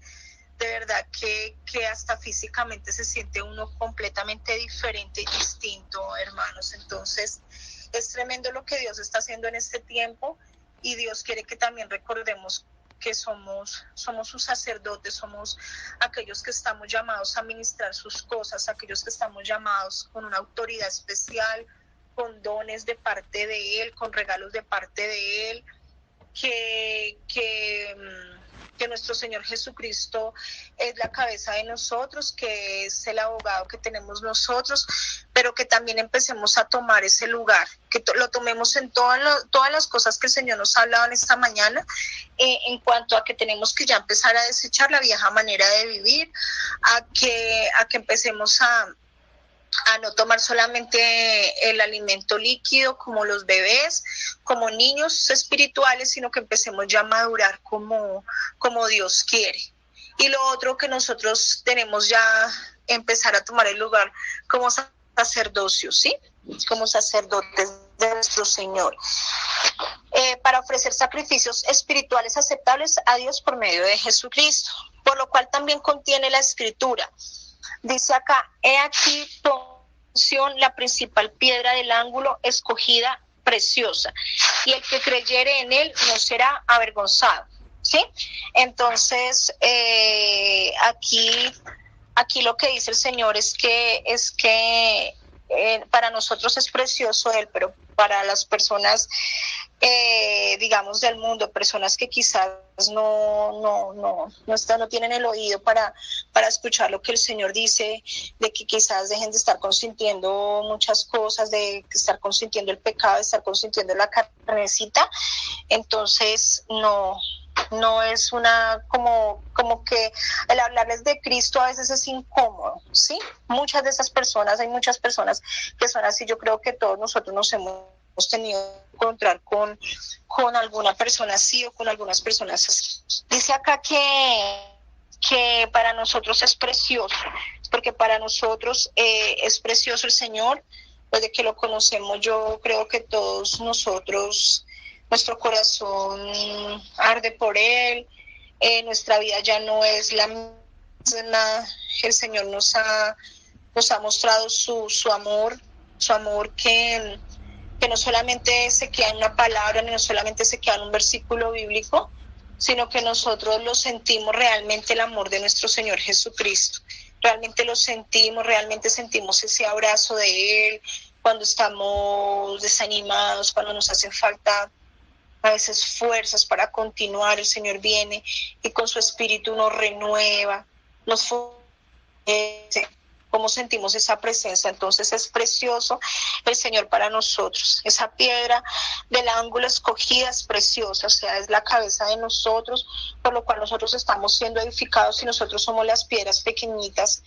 de verdad que hasta físicamente se siente uno completamente diferente y distinto, hermanos. Entonces es tremendo lo que Dios está haciendo en este tiempo, y Dios quiere que también recordemos que somos sus sacerdotes, somos aquellos que estamos llamados a ministrar sus cosas, aquellos que estamos llamados con una autoridad especial, con dones de parte de Él, con regalos de parte de Él, que nuestro Señor Jesucristo es la cabeza de nosotros, que es el abogado que tenemos nosotros, pero que también empecemos a tomar ese lugar, que lo tomemos en todas las cosas que el Señor nos ha hablado en esta mañana, en cuanto a que tenemos que ya empezar a desechar la vieja manera de vivir, a que empecemos a no tomar solamente el alimento líquido como los bebés, como niños espirituales, sino que empecemos ya a madurar como Dios quiere. Y lo otro, que nosotros tenemos ya empezar a tomar el lugar como sacerdocio, ¿sí? Como sacerdotes de nuestro Señor, para ofrecer sacrificios espirituales aceptables a Dios por medio de Jesucristo, por lo cual también contiene la Escritura. Dice acá, he aquí la principal piedra del ángulo, escogida, preciosa, y el que creyere en él no será avergonzado. ¿sí? Entonces, aquí lo que dice el Señor es que para nosotros es precioso Él, pero para las personas, digamos, del mundo, personas que quizás no tienen el oído para escuchar lo que el Señor dice, de que quizás dejen de estar consintiendo muchas cosas, de estar consintiendo el pecado, de estar consintiendo la carnecita, entonces no es como que el hablarles de Cristo a veces es incómodo, ¿sí? Muchas de esas personas, hay muchas personas que son así. Yo creo que todos nosotros nos hemos tenido que encontrar con alguna persona así o con algunas personas así. Dice acá que para nosotros es precioso, porque para nosotros es precioso el Señor. Desde que lo conocemos, yo creo que todos nosotros, nuestro corazón arde por Él, nuestra vida ya no es la misma. El Señor nos ha mostrado su amor que no solamente se queda en una palabra, no solamente se queda en un versículo bíblico, sino que nosotros lo sentimos realmente, el amor de nuestro Señor Jesucristo. Realmente lo sentimos, realmente sentimos ese abrazo de Él cuando estamos desanimados, cuando nos hace falta a veces fuerzas para continuar. El Señor viene y con su espíritu nos renueva, nos fortalece. Cómo sentimos esa presencia. Entonces es precioso el Señor para nosotros. Esa piedra del ángulo escogida es preciosa, o sea, es la cabeza de nosotros, por lo cual nosotros estamos siendo edificados y nosotros somos las piedras pequeñitas,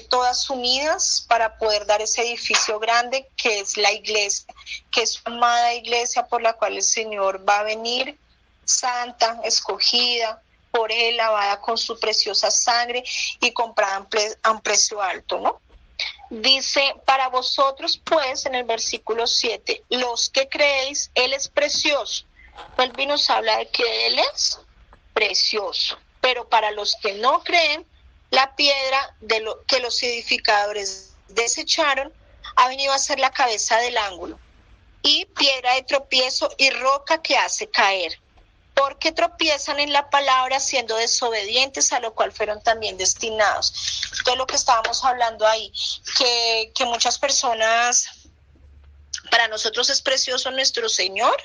todas unidas para poder dar ese edificio grande que es la iglesia, que es una amada iglesia por la cual el Señor va a venir, santa, escogida por Él, lavada con su preciosa sangre y comprada a un precio alto, ¿no? Dice, para vosotros pues, en el versículo 7, los que creéis, Él es precioso. Vuelve y nos habla de que Él es precioso, pero para los que no creen, la piedra que los edificadores desecharon ha venido a ser la cabeza del ángulo, y piedra de tropiezo y roca que hace caer, porque tropiezan en la palabra siendo desobedientes, a lo cual fueron también destinados. Entonces, lo que estábamos hablando ahí, que muchas personas, para nosotros es precioso nuestro Señor,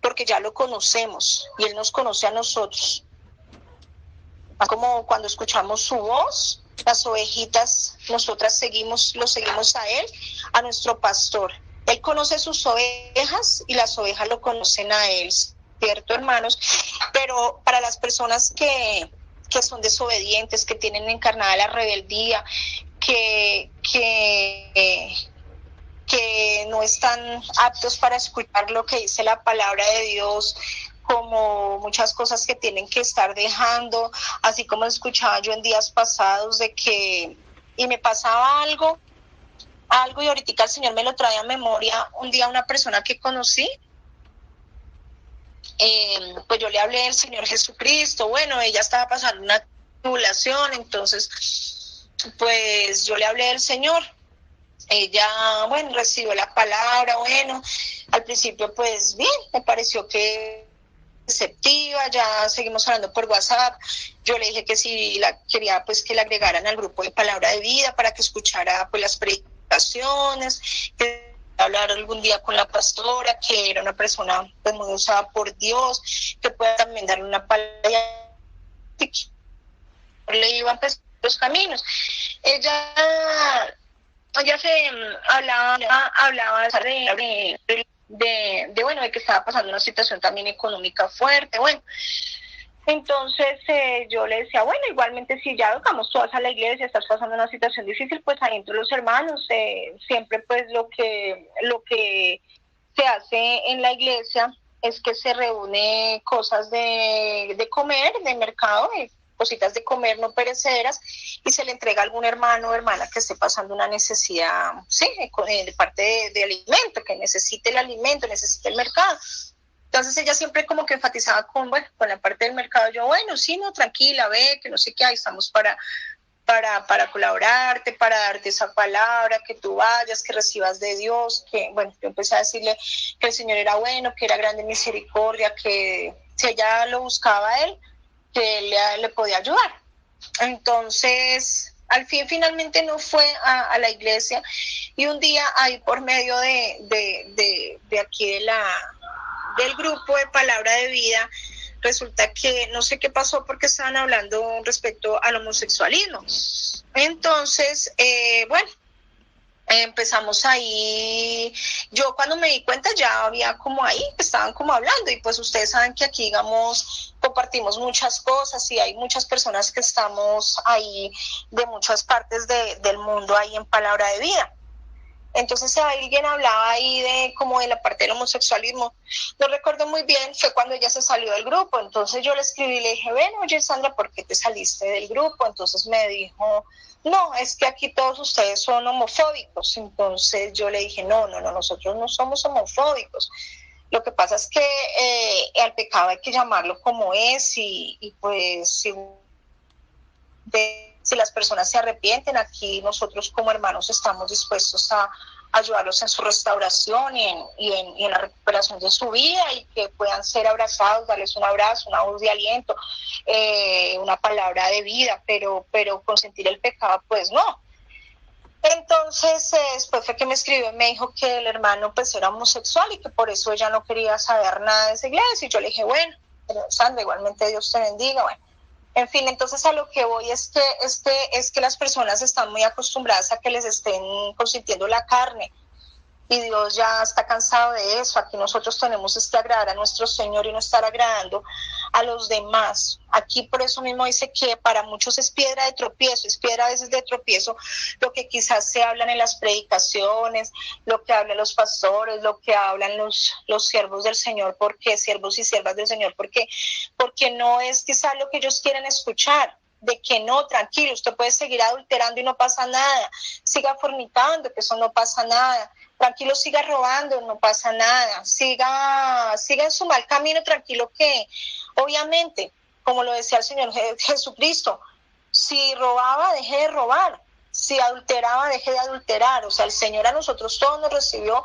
porque ya lo conocemos y Él nos conoce a nosotros. Como cuando escuchamos su voz, las ovejitas, nosotras lo seguimos a Él, a nuestro pastor. Él conoce sus ovejas y las ovejas lo conocen a Él, ¿cierto, hermanos? Pero para las personas que son desobedientes, que tienen encarnada la rebeldía, que no están aptos para escuchar lo que dice la palabra de Dios, como muchas cosas que tienen que estar dejando, así como escuchaba yo en días pasados y me pasaba algo y ahorita el Señor me lo trae a memoria. Un día una persona que conocí, pues yo le hablé del Señor Jesucristo. Bueno, ella estaba pasando una tribulación, entonces pues yo le hablé del Señor. Ella, bueno, recibió la palabra, bueno, al principio pues bien, me pareció que receptiva, ya seguimos hablando por WhatsApp. Yo le dije que si la quería, pues que la agregaran al grupo de Palabra de Vida para que escuchara pues las predicaciones, que hablar algún día con la pastora, que era una persona pues muy usada por Dios, que pueda también darle una palabra, le iban a empezar los caminos. Ella se hablaba de bueno, de que estaba pasando una situación también económica fuerte, bueno. Entonces yo le decía, bueno, igualmente si ya vamos todas a la iglesia, estás pasando una situación difícil, pues ahí entre los hermanos, siempre pues lo que se hace en la iglesia es que se reúne cosas de comer, de mercado, cositas de comer no perecederas, y se le entrega a algún hermano o hermana que esté pasando una necesidad, sí, de parte de alimento, que necesite el alimento, necesite el mercado. Entonces ella siempre como que enfatizaba con la parte del mercado. Yo, bueno, sí, no, tranquila, ve, que no sé qué, ahí estamos para colaborarte, para darte esa palabra, que tú vayas, que recibas de Dios, que, bueno, yo empecé a decirle que el Señor era bueno, que era grande en misericordia, que si ella lo buscaba a él, que él le podía ayudar. Entonces, al fin, finalmente no fue a la iglesia, y un día ahí por medio de aquí del grupo de Palabra de Vida, resulta que no sé qué pasó porque estaban hablando respecto al homosexualismo. Entonces, bueno, empezamos ahí, yo cuando me di cuenta ya había como ahí, estaban como hablando, y pues ustedes saben que aquí, digamos, compartimos muchas cosas y hay muchas personas que estamos ahí de muchas partes del mundo ahí en Palabra de Vida. Entonces alguien hablaba ahí de como de la parte del homosexualismo, no recuerdo muy bien, fue cuando ella se salió del grupo. Entonces yo le escribí y le dije, bueno, oye Sandra, ¿por qué te saliste del grupo? Entonces me dijo, no, es que aquí todos ustedes son homofóbicos. Entonces yo le dije, no, nosotros no somos homofóbicos. Lo que pasa es que al pecado hay que llamarlo como es, y pues si las personas se arrepienten, aquí nosotros como hermanos estamos dispuestos a ayudarlos en su restauración y en la recuperación de su vida, y que puedan ser abrazados, darles un abrazo, una voz de aliento, una palabra de vida, pero consentir el pecado, pues no. Entonces, después fue que me escribió y me dijo que el hermano pues era homosexual y que por eso ella no quería saber nada de esa iglesia. Y yo le dije, bueno, pero Sandra, igualmente Dios te bendiga, bueno. En fin, entonces a lo que voy es que las personas están muy acostumbradas a que les estén consintiendo la carne, y Dios ya está cansado de eso. Aquí nosotros tenemos que agradar a nuestro Señor y no estar agradando a los demás. Aquí por eso mismo dice que para muchos es piedra de tropiezo, es piedra a veces de tropiezo lo que quizás se hablan en las predicaciones, lo que hablan los pastores, lo que hablan los siervos del Señor. ¿Por qué? Siervos y siervas del Señor. ¿Por qué? Porque no es quizás lo que ellos quieren escuchar. De que no, tranquilo, usted puede seguir adulterando y no pasa nada, siga fornicando, que eso no pasa nada, tranquilo, siga robando, no pasa nada, siga en su mal camino, tranquilo, que obviamente, como lo decía el Señor Jesucristo, si robaba, deje de robar, si adulteraba, deje de adulterar. O sea, el Señor a nosotros todos nos recibió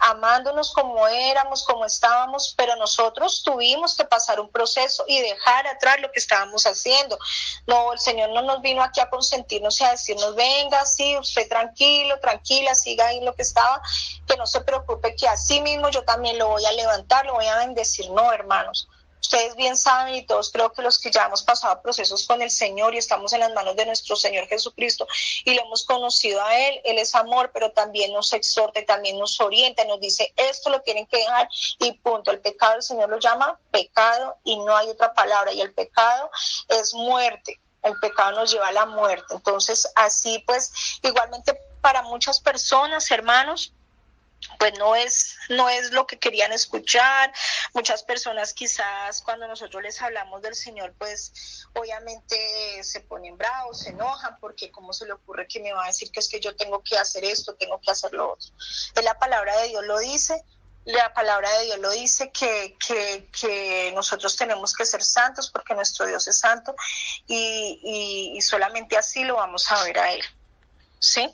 amándonos como éramos, como estábamos, pero nosotros tuvimos que pasar un proceso y dejar atrás lo que estábamos haciendo. No, el Señor no nos vino aquí a consentirnos y a decirnos, venga, sí, usted tranquilo, tranquila, siga ahí lo que estaba, que no se preocupe, que así mismo yo también lo voy a levantar, lo voy a bendecir. No, hermanos. Ustedes bien saben, y todos creo que los que ya hemos pasado procesos con el Señor y estamos en las manos de nuestro Señor Jesucristo y lo hemos conocido a Él es amor, pero también nos exhorta y también nos orienta, nos dice, esto lo tienen que dejar y punto. El pecado el Señor lo llama pecado y no hay otra palabra, y el pecado es muerte, el pecado nos lleva a la muerte. Entonces así pues, igualmente para muchas personas, hermanos, pues no es lo que querían escuchar. Muchas personas quizás cuando nosotros les hablamos del Señor, pues obviamente se ponen bravos, se enojan, porque cómo se le ocurre que me va a decir que es que yo tengo que hacer esto, tengo que hacer lo otro. La palabra de Dios lo dice. La palabra de Dios lo dice que nosotros tenemos que ser santos porque nuestro Dios es santo, y solamente así lo vamos a ver a Él. ¿Sí?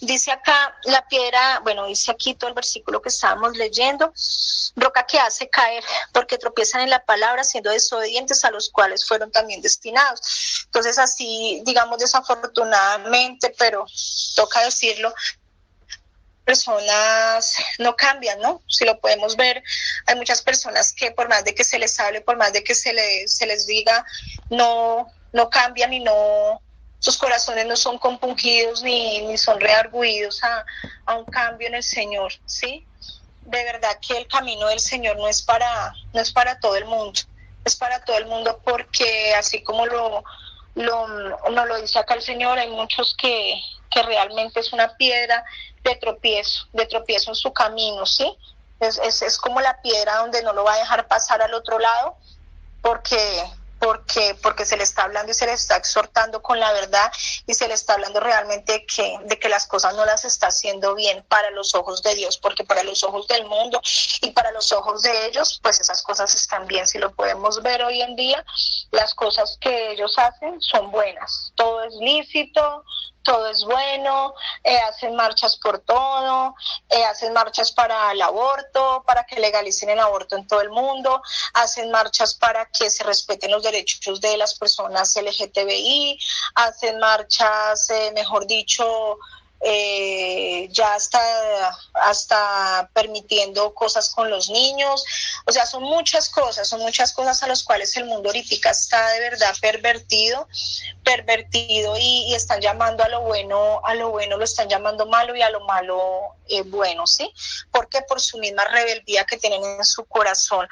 Dice acá la piedra, bueno, dice aquí todo el versículo que estábamos leyendo, roca que hace caer, porque tropiezan en la palabra, siendo desobedientes, a los cuales fueron también destinados. Entonces así, digamos, desafortunadamente, pero toca decirlo, personas no cambian, ¿no? Si lo podemos ver, hay muchas personas que por más de que se les hable, por más de que se les diga, no cambian y no, sus corazones no son compungidos ni son redargüidos a un cambio en el Señor, ¿sí? De verdad que el camino del Señor no es para todo el mundo, es para todo el mundo, porque así como nos lo dice acá el Señor, hay muchos que realmente es una piedra de tropiezo en su camino, ¿sí? Es como la piedra donde no lo va a dejar pasar al otro lado, porque se le está hablando y se le está exhortando con la verdad, y se le está hablando realmente de que las cosas no las está haciendo bien para los ojos de Dios, porque para los ojos del mundo y para los ojos de ellos, pues esas cosas están bien. Si lo podemos ver hoy en día, las cosas que ellos hacen son buenas, todo es lícito, todo es bueno, hacen marchas por todo, hacen marchas para el aborto, para que legalicen el aborto en todo el mundo, hacen marchas para que se respeten los derechos de las personas LGTBI, hacen marchas, mejor dicho, ya hasta permitiendo cosas con los niños. O sea, son muchas cosas a las cuales el mundo ahorita está de verdad pervertido y están llamando a lo bueno lo están llamando malo, y a lo malo bueno, ¿sí? Porque por su misma rebeldía que tienen en su corazón,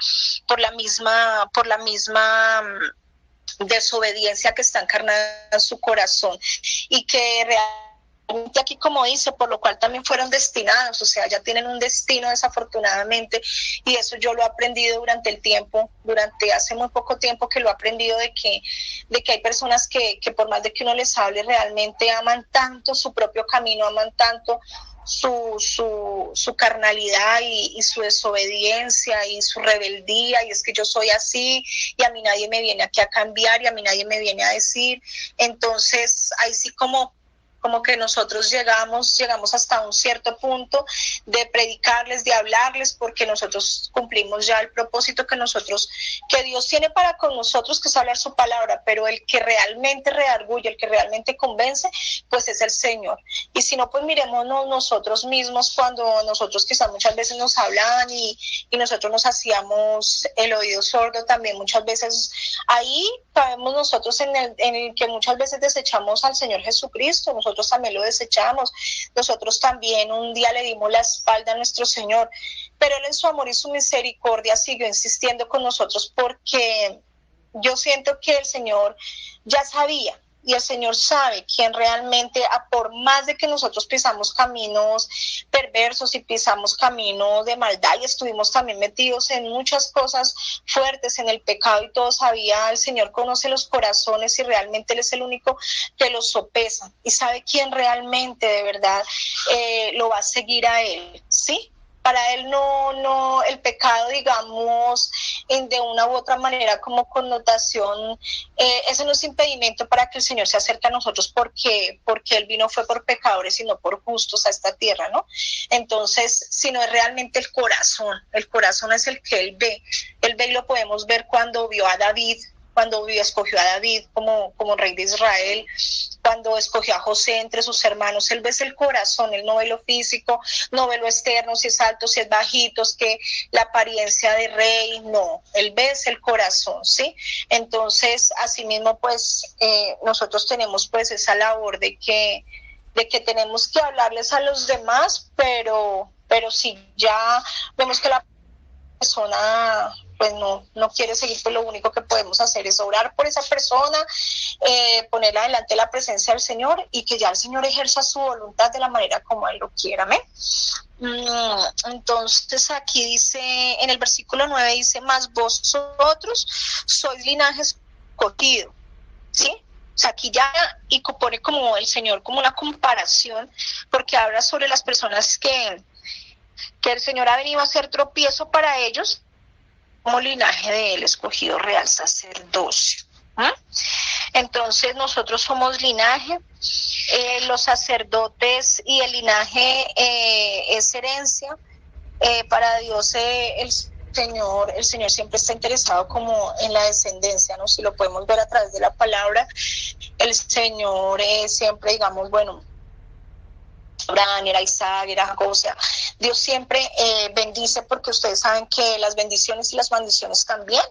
por la misma desobediencia que está encarnada en su corazón, y que realmente aquí, como dice, por lo cual también fueron destinados, o sea, ya tienen un destino desafortunadamente, y eso yo lo he aprendido durante hace muy poco tiempo que lo he aprendido, de que hay personas que por más de que uno les hable, realmente aman tanto su propio camino, aman tanto su carnalidad y su desobediencia y su rebeldía, y es que yo soy así y a mí nadie me viene aquí a cambiar y a mí nadie me viene a decir. Entonces ahí sí como que nosotros llegamos hasta un cierto punto de predicarles, de hablarles, porque nosotros cumplimos ya el propósito que Dios tiene para con nosotros, que es hablar su palabra, pero el que realmente redarguye, el que realmente convence, pues es el Señor. Y si no, pues miremonos nosotros mismos, cuando nosotros quizás muchas veces nos hablaban y nosotros nos hacíamos el oído sordo también muchas veces. Ahí caemos nosotros en el que muchas veces desechamos al Señor Jesucristo. Nosotros también lo desechamos, nosotros también un día le dimos la espalda a nuestro Señor, pero Él en su amor y su misericordia siguió insistiendo con nosotros, porque yo siento que el Señor ya sabía, y el Señor sabe quién realmente, por más de que nosotros pisamos caminos perversos y pisamos caminos de maldad y estuvimos también metidos en muchas cosas fuertes, en el pecado y todo, sabía, el Señor conoce los corazones y realmente Él es el único que los sopesa y sabe quién realmente de verdad lo va a seguir a Él, ¿sí? Para Él no el pecado, digamos, de una u otra manera como connotación, ese no es impedimento para que el Señor se acerque a nosotros, porque Él vino fue por pecadores y no por justos a esta tierra, ¿no? Entonces, sino es realmente el corazón es el que Él ve y lo podemos ver cuando escogió a David como rey de Israel, cuando escogió a José entre sus hermanos. Él ve el corazón, él no ve lo físico, no ve lo externo, si es alto, si es bajito, es que la apariencia de rey, no, él ve el corazón, ¿sí? Entonces, asimismo, pues, nosotros tenemos pues esa labor de que tenemos que hablarles a los demás, pero si ya vemos que la persona pues no quiere seguir, pues lo único que podemos hacer es orar por esa persona, ponerla delante de la presencia del Señor, y que ya el Señor ejerza su voluntad de la manera como Él lo quiera. ¿Me? Entonces aquí dice, en el versículo 9 dice, mas vosotros sois linaje escogido, ¿sí? O sea, aquí ya, y pone como el Señor como una comparación, porque habla sobre las personas que el Señor ha venido a ser tropiezo para ellos, como linaje de Él, escogido, real sacerdocio. Entonces nosotros somos linaje, los sacerdotes y el linaje es herencia. Para Dios el Señor siempre está interesado como en la descendencia, ¿no? Si lo podemos ver a través de la palabra, el Señor siempre, digamos, bueno, Abraham, era Isaac, era Jacob, o sea, Dios siempre bendice, porque ustedes saben que las bendiciones y las maldiciones también,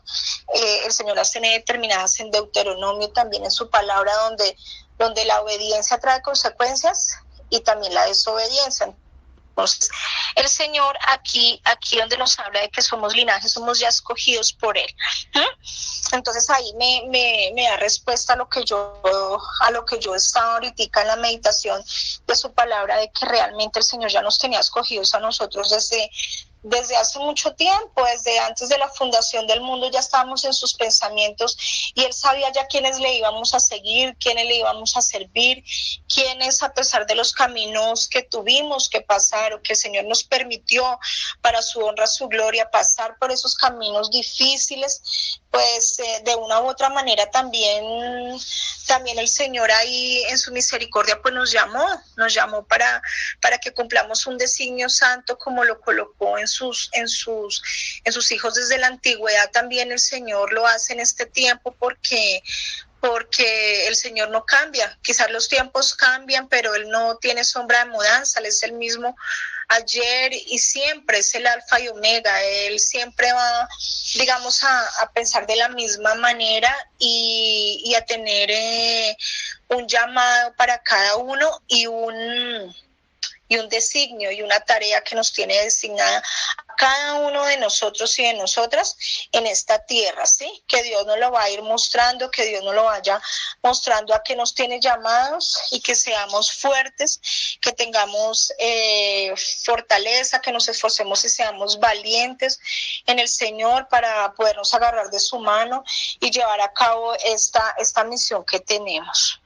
el Señor las tiene determinadas en Deuteronomio, también en su palabra, donde la obediencia trae consecuencias y también la desobediencia. Entonces, el Señor aquí donde nos habla de que somos linaje, somos ya escogidos por Él. Entonces ahí me da respuesta a lo que yo estaba ahorita en la meditación de su palabra, de que realmente el Señor ya nos tenía escogidos a nosotros desde hace mucho tiempo, desde antes de la fundación del mundo ya estábamos en sus pensamientos y Él sabía ya quiénes le íbamos a seguir, quiénes le íbamos a servir, quiénes a pesar de los caminos que tuvimos que pasar o que el Señor nos permitió para su honra, su gloria, pasar por esos caminos difíciles, pues de una u otra manera también el Señor ahí en su misericordia pues nos llamó para que cumplamos un designio santo como lo colocó en sus hijos desde la antigüedad. También el Señor lo hace en este tiempo porque el Señor no cambia. Quizás los tiempos cambian, pero Él no tiene sombra de mudanza. Él es el mismo ayer y siempre, es el alfa y omega. Él siempre va, digamos, a pensar de la misma manera y a tener un llamado para cada uno y un designio y una tarea que nos tiene designada a cada uno de nosotros y de nosotras en esta tierra, ¿sí? Que Dios nos lo va a ir mostrando, que Dios nos lo vaya mostrando a qué nos tiene llamados y que seamos fuertes, que tengamos fortaleza, que nos esforcemos y seamos valientes en el Señor para podernos agarrar de su mano y llevar a cabo esta misión que tenemos.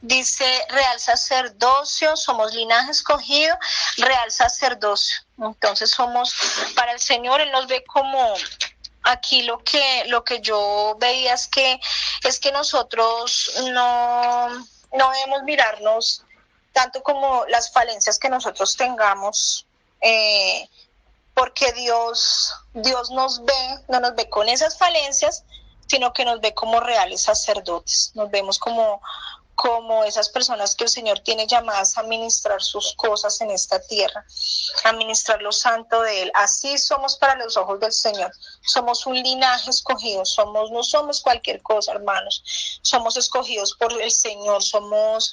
Dice real sacerdocio, somos linaje escogido, real sacerdocio. Entonces somos para el Señor. Él nos ve como aquí lo que yo veía es que nosotros no debemos mirarnos tanto como las falencias que nosotros tengamos, porque Dios nos ve, no nos ve con esas falencias, sino que nos ve como reales sacerdotes. Nos vemos como esas personas que el Señor tiene llamadas a ministrar sus cosas en esta tierra, a ministrar lo santo de Él. Así somos para los ojos del Señor. Somos un linaje escogido, no somos cualquier cosa, hermanos. Somos escogidos por el Señor, somos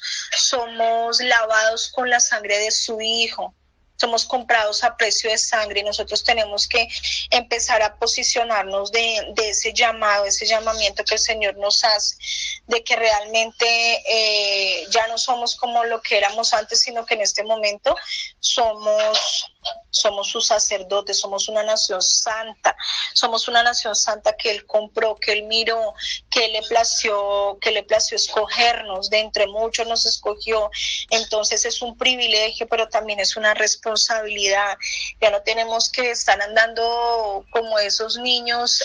lavados con la sangre de su Hijo. Somos comprados a precio de sangre y nosotros tenemos que empezar a posicionarnos de ese llamado, ese llamamiento que el Señor nos hace, de que realmente ya no somos como lo que éramos antes, sino que en este momento somos sus sacerdotes, somos una nación santa que Él compró, que Él miró, que le plació escogernos, de entre muchos nos escogió. Entonces es un privilegio, pero también es una responsabilidad. Ya no tenemos que estar andando como esos niños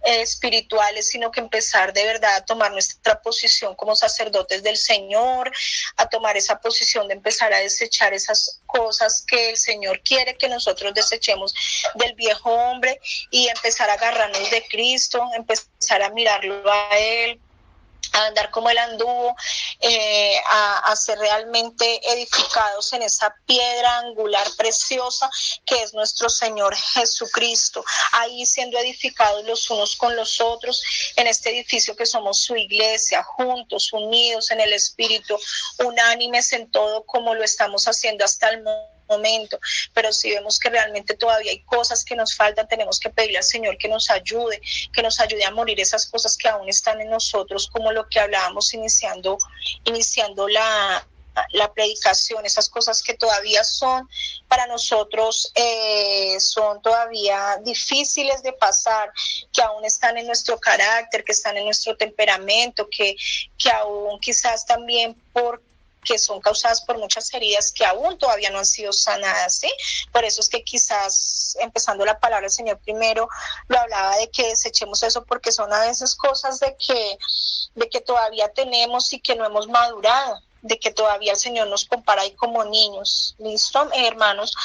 espirituales, sino que empezar de verdad a tomar nuestra posición como sacerdotes del Señor, a tomar esa posición de empezar a desechar esas cosas que el Señor quiere que nosotros desechemos del viejo hombre y empezar a agarrarnos de Cristo, empezar a mirarlo a Él, a andar como Él anduvo, a ser realmente edificados en esa piedra angular preciosa que es nuestro Señor Jesucristo, ahí siendo edificados los unos con los otros en este edificio que somos su iglesia, juntos, unidos en el Espíritu, unánimes en todo como lo estamos haciendo hasta el momento. Pero si vemos que realmente todavía hay cosas que nos faltan, tenemos que pedirle al Señor que nos ayude a morir esas cosas que aún están en nosotros, como lo que hablábamos iniciando la predicación, esas cosas que todavía son para nosotros, son todavía difíciles de pasar, que aún están en nuestro carácter, que están en nuestro temperamento, que aún quizás también que son causadas por muchas heridas que aún todavía no han sido sanadas, ¿sí? Por eso es que quizás, empezando la palabra del Señor primero, lo hablaba de que desechemos eso, porque son a veces cosas de que todavía tenemos y que no hemos madurado, de que todavía el Señor nos compara ahí como niños. ¿Listo, hermanos?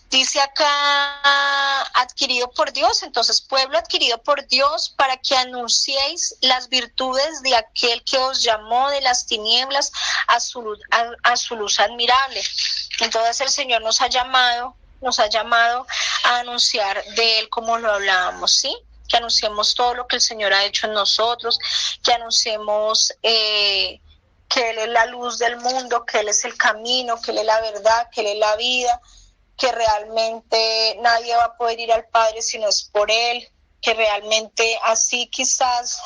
Dice acá, adquirido por Dios, entonces pueblo adquirido por Dios para que anunciéis las virtudes de aquel que os llamó de las tinieblas a su luz admirable. Entonces el Señor nos ha llamado a anunciar de Él como lo hablábamos, ¿sí? Que anunciemos todo lo que el Señor ha hecho en nosotros, que anunciemos que Él es la luz del mundo, que Él es el camino, que Él es la verdad, que Él es la vida, que realmente nadie va a poder ir al Padre si no es por Él, que realmente así quizás,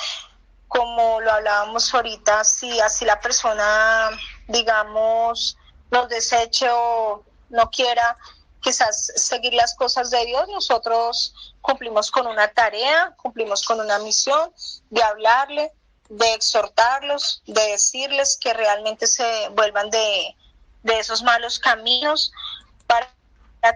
como lo hablábamos ahorita, si así la persona, digamos, nos deseche o no quiera quizás seguir las cosas de Dios, nosotros cumplimos con una tarea, cumplimos con una misión de hablarle, de exhortarlos, de decirles que realmente se vuelvan de esos malos caminos para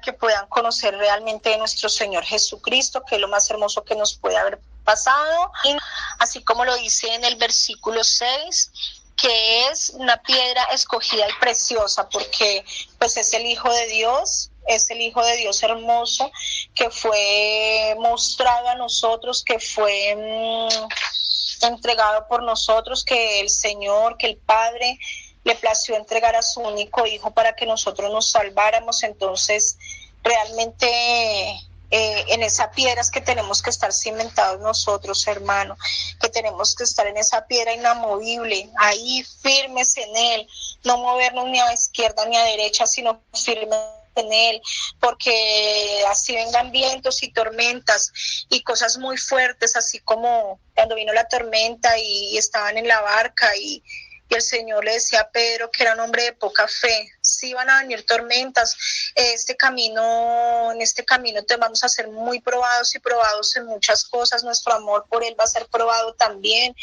que puedan conocer realmente a nuestro Señor Jesucristo, que es lo más hermoso que nos puede haber pasado. Y así como lo dice en el versículo 6, que es una piedra escogida y preciosa, porque pues es el Hijo de Dios, es el Hijo de Dios hermoso, que fue mostrado a nosotros, que fue entregado por nosotros, que el Señor, que el Padre le plació entregar a su único Hijo para que nosotros nos salváramos. Entonces, realmente en esa piedra es que tenemos que estar cimentados nosotros, hermano, que tenemos que estar en esa piedra inamovible, ahí firmes en Él, no movernos ni a izquierda ni a derecha, sino firmes en Él, porque así vengan vientos y tormentas y cosas muy fuertes, así como cuando vino la tormenta y estaban en la barca y el Señor le decía a Pedro que era un hombre de poca fe. Sí van a venir tormentas, en este camino te vamos a ser muy probados y probados en muchas cosas. Nuestro amor por Él va a ser probado también,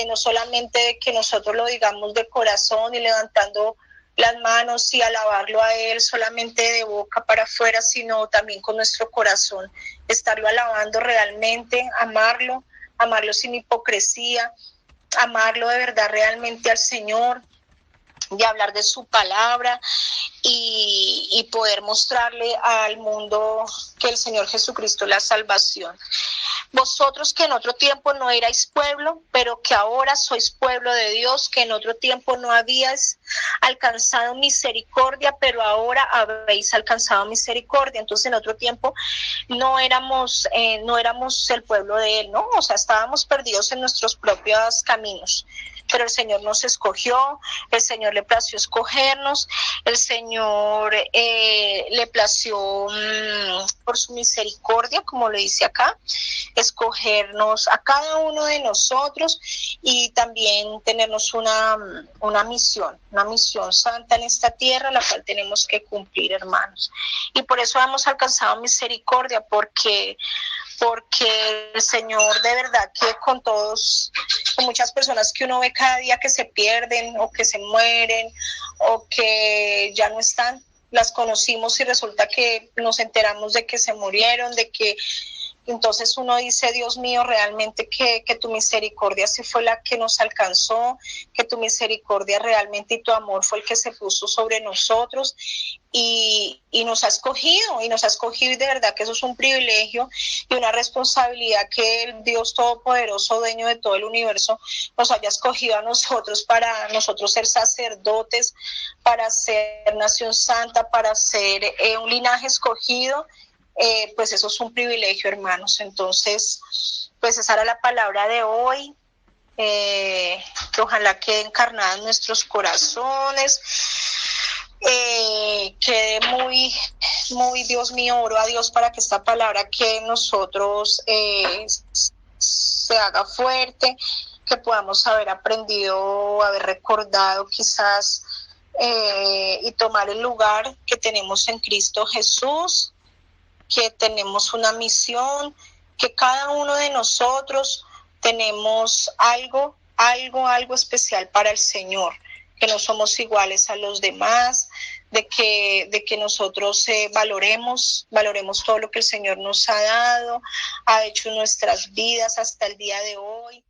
no solamente que nosotros lo digamos de corazón y levantando las manos y alabarlo a Él solamente de boca para afuera, sino también con nuestro corazón, estarlo alabando realmente, amarlo sin hipocresía, amarlo de verdad realmente al Señor, de hablar de su palabra y poder mostrarle al mundo que el Señor Jesucristo es la salvación. Vosotros que en otro tiempo no erais pueblo, pero que ahora sois pueblo de Dios, que en otro tiempo no habíais alcanzado misericordia, pero ahora habéis alcanzado misericordia. Entonces en otro tiempo no éramos el pueblo de Él, ¿no? O sea, estábamos perdidos en nuestros propios caminos. Pero el Señor nos escogió, el Señor le plació escogernos, el Señor le plació por su misericordia, como lo dice acá, escogernos a cada uno de nosotros y también tenernos una misión santa en esta tierra, la cual tenemos que cumplir, hermanos. Y por eso hemos alcanzado misericordia, porque el Señor de verdad que con muchas personas que uno ve cada día que se pierden o que se mueren o que ya no están, las conocimos y resulta que nos enteramos de que se murieron, entonces uno dice, Dios mío, realmente que tu misericordia sí fue la que nos alcanzó, que tu misericordia realmente y tu amor fue el que se puso sobre nosotros y nos ha escogido, y de verdad que eso es un privilegio y una responsabilidad que el Dios Todopoderoso, dueño de todo el universo, nos haya escogido a nosotros para nosotros ser sacerdotes, para ser nación santa, para ser un linaje escogido. Pues eso es un privilegio, hermanos. Entonces, pues esa era la palabra de hoy. Que ojalá quede encarnada en nuestros corazones. Quede muy, muy, Dios mío, oro a Dios para que esta palabra que nosotros se haga fuerte, que podamos haber aprendido, haber recordado quizás y tomar el lugar que tenemos en Cristo Jesús, que tenemos una misión, que cada uno de nosotros tenemos algo especial para el Señor, que no somos iguales a los demás, de que nosotros valoremos todo lo que el Señor nos ha dado, ha hecho en nuestras vidas hasta el día de hoy.